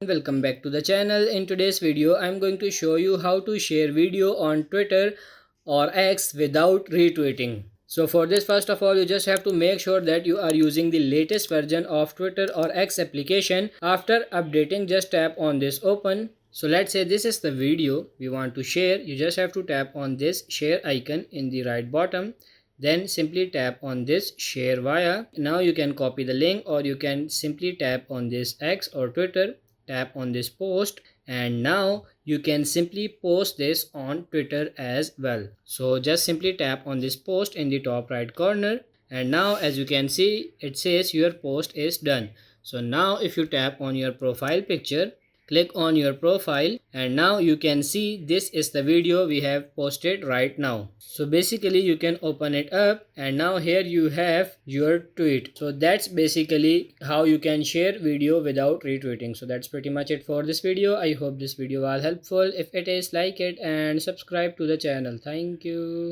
Welcome back to the channel. In today's video I'm going to show you how to share video on Twitter or X without retweeting. So for this, first of all, you just have to make sure that you are using the latest version of Twitter or X application. After updating, just tap on this open. So let's say this is the video we want to share. You just have to tap on this share icon in the right bottom. Then simply tap on this share via. Now you can copy the link, or you can simply tap on this X or Twitter, tap on this post, and now you can simply post this on Twitter as well. So just simply tap on this post in the top right corner, and now as you can see, it says your post is done. So now if you tap on your profile picture, click on your profile, and now you can see this is the video we have posted right now. So basically you can open it up, and now here you have your tweet. So that's basically how you can share video without retweeting. So that's pretty much it for this video. I hope this video was helpful. If it is, like it and subscribe to the channel. Thank you.